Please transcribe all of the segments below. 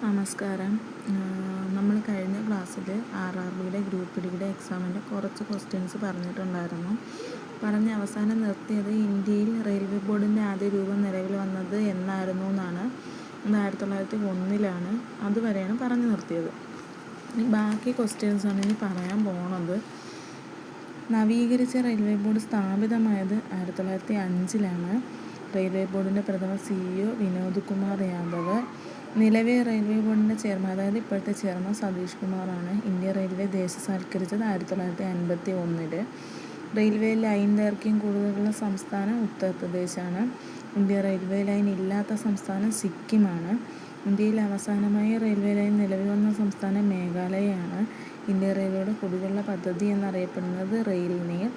നമസ്കാരം. നമ്മൾ കഴിഞ്ഞ ക്ലാസ്സിൽ RRBയുടെ ഗ്രൂപ്പ് ഡിയുടെ എക്സാമിൻ്റെ കുറച്ച് ക്വസ്റ്റ്യൻസ് പറഞ്ഞിട്ടുണ്ടായിരുന്നു. പറഞ്ഞ് അവസാനം നിർത്തിയത് ഇന്ത്യയിൽ റെയിൽവേ ബോർഡിൻ്റെ ആദ്യ രൂപം നിലവിൽ വന്നത് എന്നായിരുന്നു എന്നാണ്. അത് 1901 അതുവരെയാണ് പറഞ്ഞു നിർത്തിയത്. ബാക്കി ക്വസ്റ്റ്യൻസാണ് ഇനി പറയാൻ പോണത്. നവീകരിച്ച റെയിൽവേ ബോർഡ് സ്ഥാപിതമായത് 1905 റെയിൽവേ ബോർഡിൻ്റെ പ്രഥമ CEO വിനോദ് കുമാർ യാദവ്. നിലവിലെ റെയിൽവേ ബോർഡിൻ്റെ ചെയർമാൻ, അതായത് ഇപ്പോഴത്തെ ചെയർമാൻ സതീഷ് കുമാറാണ്. ഇന്ത്യ റെയിൽവേ ദേശസാൽക്കരിച്ചത് 1951. റെയിൽവേ ലൈൻ ദൈർഘ്യം കൂടുതലുള്ള സംസ്ഥാനം ഉത്തർപ്രദേശാണ്. ഇന്ത്യ റെയിൽവേ ലൈൻ ഇല്ലാത്ത സംസ്ഥാനം സിക്കിമാണ്. ഇന്ത്യയിൽ അവസാനമായി റെയിൽവേ ലൈൻ നിലവിൽ വന്ന സംസ്ഥാനം മേഘാലയയാണ്. ഇന്ത്യ റെയിൽവേയുടെ കുടിവെള്ള പദ്ധതി എന്നറിയപ്പെടുന്നത് റെയിൽ നീർ.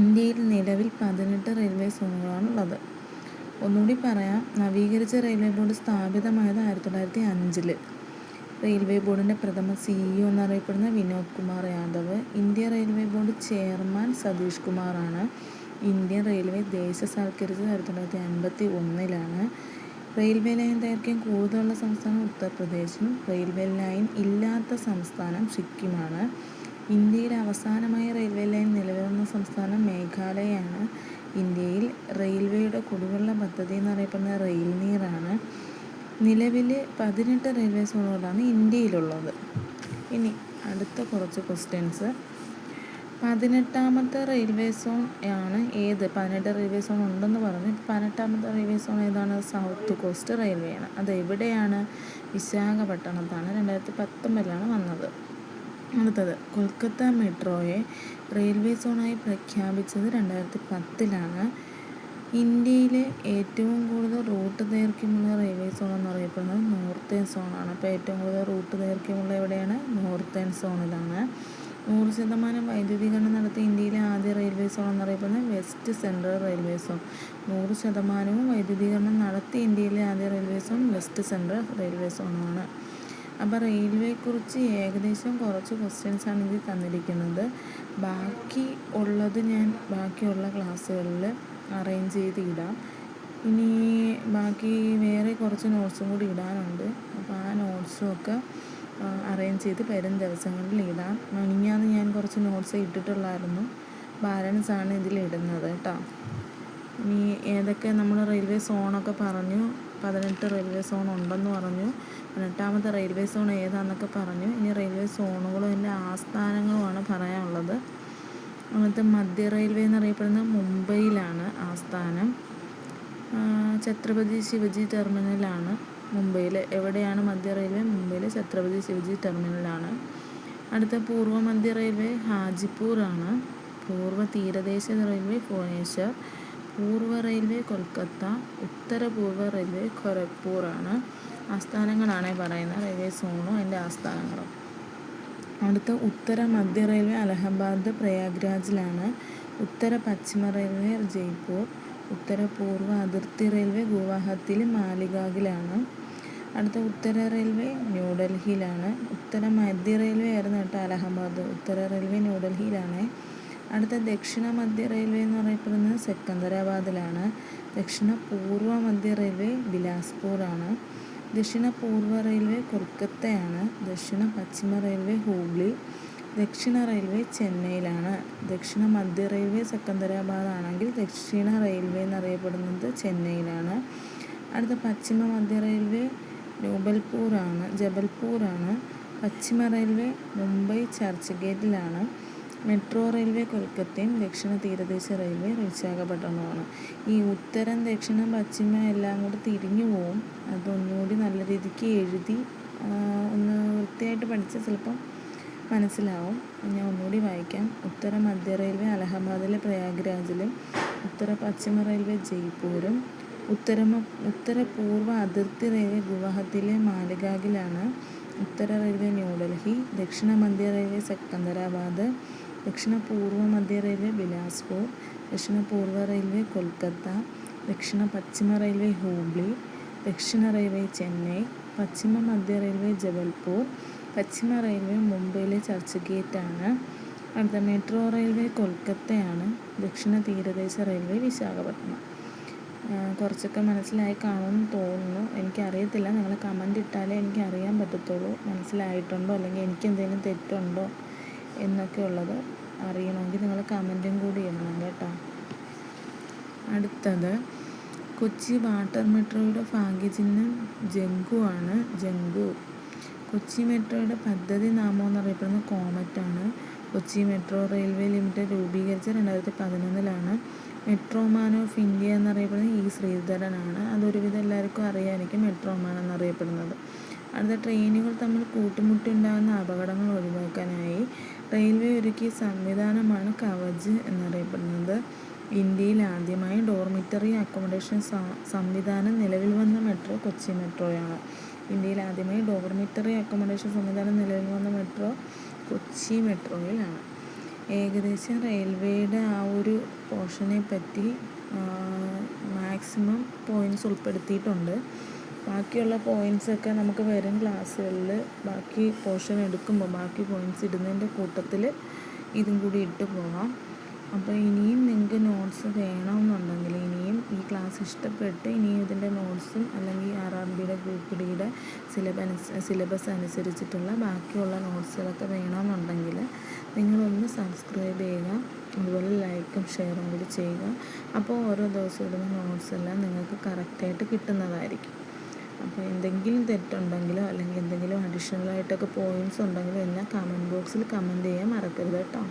ഇന്ത്യയിൽ നിലവിൽ 18 റെയിൽവേ സോണുകളാണുള്ളത്. ഒന്നുകൂടി പറയാം. നവീകരിച്ച റെയിൽവേ ബോർഡ് സ്ഥാപിതമായത് 1905. റെയിൽവേ ബോർഡിൻ്റെ പ്രഥമ CEO എന്നറിയപ്പെടുന്ന Vinod Kumar Yadav. India railway board chairman Satish കുമാറാണ്. ഇന്ത്യൻ റെയിൽവേ ദേശസാൽക്കരിച്ചത് 1951. റെയിൽവേ ലൈൻ ദൈർഘ്യം കൂടുതലുള്ള സംസ്ഥാനം ഉത്തർപ്രദേശും റെയിൽവേ ലൈൻ ഇല്ലാത്ത സംസ്ഥാനം സിക്കിമാണ്. ഇന്ത്യയിൽ അവസാനമായി റെയിൽവേ ലൈൻ നിലവിൽ വന്ന സംസ്ഥാനം മേഘാലയയാണ്. ഇന്ത്യയിൽ റെയിൽവേയുടെ കുടിവെള്ള പദ്ധതി എന്നറിയപ്പെടുന്ന റെയിൽ നീറാണ്. നിലവിൽ 18 റെയിൽവേ സോണുകളാണ് ഇന്ത്യയിലുള്ളത്. ഇനി അടുത്ത കുറച്ച് ക്വസ്റ്റ്യൻസ്. 18ാമത്തെ റെയിൽവേ സോൺ ആണ് ഏത്? 18 റെയിൽവേ സോൺ ഉണ്ടെന്ന് പറഞ്ഞു. 18ാമത്തെ റെയിൽവേ സോൺ ഏതാണ്? സൗത്ത് കോസ്റ്റ് റെയിൽവേ ആണ്. അത് എവിടെയാണ്? വിശാഖപട്ടണത്താണ്. 2019 വന്നത്. അടുത്തത്, കൊൽക്കത്ത മെട്രോയെ റെയിൽവേ സോണായി പ്രഖ്യാപിച്ചത് 2010. ഇന്ത്യയിലെ ഏറ്റവും കൂടുതൽ റൂട്ട് ദൈർഘ്യമുള്ള റെയിൽവേ സോൺ എന്നറിയപ്പെടുന്നത് നോർത്തേൺ സോണാണ്. അപ്പോൾ ഏറ്റവും കൂടുതൽ റൂട്ട് ദൈർഘ്യമുള്ള എവിടെയാണ്? നോർത്തേൺ സോണിലാണ്. 100% വൈദ്യുതീകരണം നടത്തിയ ഇന്ത്യയിലെ ആദ്യ റെയിൽവേ സോൺ എന്നറിയപ്പെടുന്നത് വെസ്റ്റ് സെൻട്രൽ റെയിൽവേ സോൺ. 100% വൈദ്യുതീകരണം നടത്തിയ ഇന്ത്യയിലെ ആദ്യ railway zone west central railway സോണാണ്. അപ്പോൾ റെയിൽവേയെക്കുറിച്ച് ഏകദേശം കുറച്ച് ക്വസ്റ്റ്യൻസാണ് ഇതിൽ തന്നിരിക്കുന്നത്. ബാക്കി ഉള്ളത് ഞാൻ ബാക്കിയുള്ള ക്ലാസ്സുകളിൽ അറേഞ്ച് ചെയ്ത് ഇടാം. ഇനി ബാക്കി വേറെ കുറച്ച് നോട്ട്സും കൂടി ഇടാനുണ്ട്. അപ്പോൾ ആ നോട്ട്സും ഒക്കെ അറേഞ്ച് ചെയ്ത് വരും ദിവസങ്ങളിൽ ഇടാം. മിനിഞ്ഞാന്ന് ഞാൻ കുറച്ച് നോട്ട്സ് ഇട്ടിട്ടുള്ളായിരുന്നു. ബാലൻസാണ് ഇതിലിടുന്നത് കേട്ടോ. ഇനി ഏതൊക്കെ നമ്മൾ റെയിൽവേ സോണൊക്കെ പറഞ്ഞു. 18 റെയിൽവേ സോൺ ഉണ്ടെന്ന് പറഞ്ഞു. 18ാമത്തെ റെയിൽവേ സോൺ ഏതാണെന്നൊക്കെ പറഞ്ഞു. ഇനി റെയിൽവേ സോണുകളും അതിൻ്റെ ആസ്ഥാനങ്ങളുമാണ് പറയാനുള്ളത്. അങ്ങനത്തെ മധ്യ റെയിൽവേ എന്നറിയപ്പെടുന്നത് മുംബൈയിലാണ് ആസ്ഥാനം. ഛത്രപതി ശിവജി ടെർമിനലാണ് മുംബൈയിൽ. എവിടെയാണ് മധ്യ റെയിൽവേ? മുംബൈയിലെ ഛത്രപതി ശിവജി ടെർമിനലാണ്. അടുത്ത പൂർവ്വ മധ്യ റെയിൽവേ ഹാജിപ്പൂറാണ്. പൂർവ്വ തീരദേശ റെയിൽവേ ഭുവനേശ്വർ. പൂർവ്വ റെയിൽവേ കൊൽക്കത്ത. ഉത്തരപൂർവ്വ റെയിൽവേ ഖൊരഗ്പൂറാണ്. ആസ്ഥാനങ്ങളാണ് പറയുന്നത്, റെയിൽവേ സോണും അതിൻ്റെ ആസ്ഥാനങ്ങളും. അടുത്ത ഉത്തര മധ്യ റെയിൽവേ അലഹബാദ് പ്രയാഗ്രാജിലാണ്. ഉത്തര പശ്ചിമ റെയിൽവേ ജയ്പൂർ. ഉത്തര പൂർവ്വ അതിർത്തി റെയിൽവേ ഗുവാഹത്തിയിൽ മാലിഗാഗിലാണ്. അടുത്ത ഉത്തര റെയിൽവേ ന്യൂഡൽഹിയിലാണ്. ഉത്തര മധ്യ റെയിൽവേ ആയിരുന്നു കേട്ടോ അലഹബാദ്. ഉത്തര റെയിൽവേ ന്യൂഡൽഹിയിലാണ്. അടുത്ത ദക്ഷിണ മധ്യ റെയിൽവേ എന്ന് പറയപ്പെടുന്നത് സെക്കന്ദരാബാദിലാണ്. ദക്ഷിണ പൂർവ്വ മധ്യ റെയിൽവേ ബിലാസ്പൂറാണ്. ദക്ഷിണ പൂർവ്വ റെയിൽവേ കൊൽക്കത്തയാണ്. ദക്ഷിണ പശ്ചിമ റെയിൽവേ ഹൂഗ്ലി. ദക്ഷിണ റെയിൽവേ ചെന്നൈയിലാണ്. ദക്ഷിണ മധ്യ റെയിൽവേ സെക്കന്ദരാബാദ് ആണെങ്കിൽ ദക്ഷിണ റെയിൽവേ എന്നറിയപ്പെടുന്നത് ചെന്നൈയിലാണ്. അടുത്ത പശ്ചിമ മധ്യ റെയിൽവേ ജബൽപൂറാണ്. പശ്ചിമ റെയിൽവേ മുംബൈ ചർച്ച് ഗേറ്റിലാണ്. മെട്രോ റെയിൽവേ കൊൽക്കത്തയും ദക്ഷിണ തീരദേശ റെയിൽവേ വിശാഖപട്ടണവുമാണ്. ഈ ഉത്തരം ദക്ഷിണം പശ്ചിമം എല്ലാം കൂടി തിരിഞ്ഞു പോവും. അതൊന്നുകൂടി നല്ല രീതിക്ക് എഴുതി ഒന്ന് വൃത്തിയായിട്ട് പഠിച്ചാൽ ചിലപ്പം മനസ്സിലാവും. ഞാൻ ഒന്നുകൂടി വായിക്കാം. ഉത്തര മധ്യ റെയിൽവേ അലഹബാദിലെ പ്രയാഗ്രാജിലും ഉത്തര പശ്ചിമ റെയിൽവേ ജയ്പൂരും ഉത്തര പൂർവ്വ അതിർത്തി റെയിൽവേ ഗുവാഹത്തിയിലെ മാലിഗാഗിലാണ്. ഉത്തര റെയിൽവേ ന്യൂഡൽഹി. ദക്ഷിണ മധ്യ റെയിൽവേ സെക്കന്ദരാബാദ്. ദക്ഷിണ പൂർവ്വ മധ്യ റെയിൽവേ ബിലാസ്പൂർ. ദക്ഷിണ പൂർവ്വ റെയിൽവേ കൊൽക്കത്ത. ദക്ഷിണ പശ്ചിമ റെയിൽവേ ഹൂഗ്ലി. ദക്ഷിണ റെയിൽവേ ചെന്നൈ. പശ്ചിമ മധ്യ റെയിൽവേ ജബൽപൂർ. പശ്ചിമ റെയിൽവേ മുംബൈയിലെ ചർച്ച് ഗേറ്റാണ്. അടുത്ത മെട്രോ റെയിൽവേ കൊൽക്കത്തയാണ്. ദക്ഷിണ തീരദേശ റെയിൽവേ വിശാഖപട്ടണം. കുറച്ചൊക്കെ മനസ്സിലായി കാണുമെന്ന് തോന്നുന്നു. എനിക്കറിയത്തില്ല, നിങ്ങൾ കമൻ്റ് ഇട്ടാലേ എനിക്ക് അറിയാൻ പറ്റത്തുള്ളൂ മനസ്സിലായിട്ടുണ്ടോ അല്ലെങ്കിൽ എനിക്ക് എന്തെങ്കിലും തെറ്റുണ്ടോ എന്നൊക്കെ ഉള്ളത്. അറിയണമെങ്കിൽ നിങ്ങൾ കമൻറ്റും കൂടി ഇടണം കേട്ടോ. അടുത്തത് കൊച്ചി വാട്ടർ മെട്രോയുടെ ഭാഗ്യചിഹ്നം ജംഗു ആണ്. ജംഗു. കൊച്ചി മെട്രോയുടെ പദ്ധതി നാമം എന്നറിയപ്പെടുന്ന കോമറ്റാണ്. കൊച്ചി മെട്രോ റെയിൽവേ ലിമിറ്റഡ് രൂപീകരിച്ച 2011 മെട്രോമാൻ ഓഫ് ഇന്ത്യ എന്നറിയപ്പെടുന്നത് ഇ ശ്രീധരനാണ്. അതൊരുവിധം എല്ലാവർക്കും അറിയാമായിരിക്കും മെട്രോമാൻ എന്നറിയപ്പെടുന്നത്. അടുത്ത ട്രെയിനുകൾ തമ്മിൽ കൂട്ടിമുട്ടിയുണ്ടാകുന്ന അപകടങ്ങൾ ഒഴിവാക്കാനായി റെയിൽവേ ഒരുക്കിയ സംവിധാനമാണ് കവച് എന്നറിയപ്പെടുന്നത്. ഇന്ത്യയിൽ ആദ്യമായി ഡോർമിറ്ററി അക്കോമഡേഷൻ സംവിധാനം നിലവിൽ വന്ന മെട്രോ കൊച്ചി മെട്രോയാണ്. ഇന്ത്യയിൽ ആദ്യമായി ഡോർമിറ്ററി അക്കോമഡേഷൻ സംവിധാനം നിലവിൽ വന്ന മെട്രോ കൊച്ചി മെട്രോയിലാണ്. ഏകദേശം റെയിൽവേയുടെ ആ ഒരു പോർഷനെ പറ്റി മാക്സിമം പോയിൻറ്റ്സ് ഉൾപ്പെടുത്തിയിട്ടുണ്ട്. ബാക്കിയുള്ള പോയിൻറ്റ്സൊക്കെ നമുക്ക് വരും ക്ലാസ്സുകളിൽ ബാക്കി പോർഷൻ എടുക്കുമ്പോൾ ബാക്കി പോയിൻറ്റ്സ് ഇടുന്നതിൻ്റെ കൂട്ടത്തിൽ ഇതും കൂടി ഇട്ട് പോകാം. അപ്പോൾ ഇനിയും നിങ്ങൾക്ക് നോട്ട്സ് വേണമെന്നുണ്ടെങ്കിൽ ഇനിയും ഈ ക്ലാസ് ഇഷ്ടപ്പെട്ട് ഇനിയും ഇതിൻ്റെ നോട്ട്സും അല്ലെങ്കിൽ RRBയുടെ ഗ്രൂപ്പ് ഡിയുടെ സിലബസ് അനുസരിച്ചിട്ടുള്ള ബാക്കിയുള്ള നോട്ട്സുകളൊക്കെ വേണമെന്നുണ്ടെങ്കിൽ നിങ്ങളൊന്ന് സബ്സ്ക്രൈബ് ചെയ്യുക. അതുപോലെ ലൈക്കും ഷെയറും കൂടി ചെയ്യുക. അപ്പോൾ ഓരോ ദിവസവും ഇടുന്ന നോട്ട്സ് എല്ലാം നിങ്ങൾക്ക് കറക്റ്റായിട്ട് കിട്ടുന്നതായിരിക്കും. അപ്പോൾ എന്തെങ്കിലും തെറ്റുണ്ടെങ്കിലോ അല്ലെങ്കിൽ എന്തെങ്കിലും അഡീഷണലായിട്ടൊക്കെ പോയിൻറ്റ്സ് ഉണ്ടെങ്കിലോ എല്ലാം കമൻറ്റ് ബോക്സിൽ കമൻറ്റ് ചെയ്യാൻ മറക്കരുത് കേട്ടോ.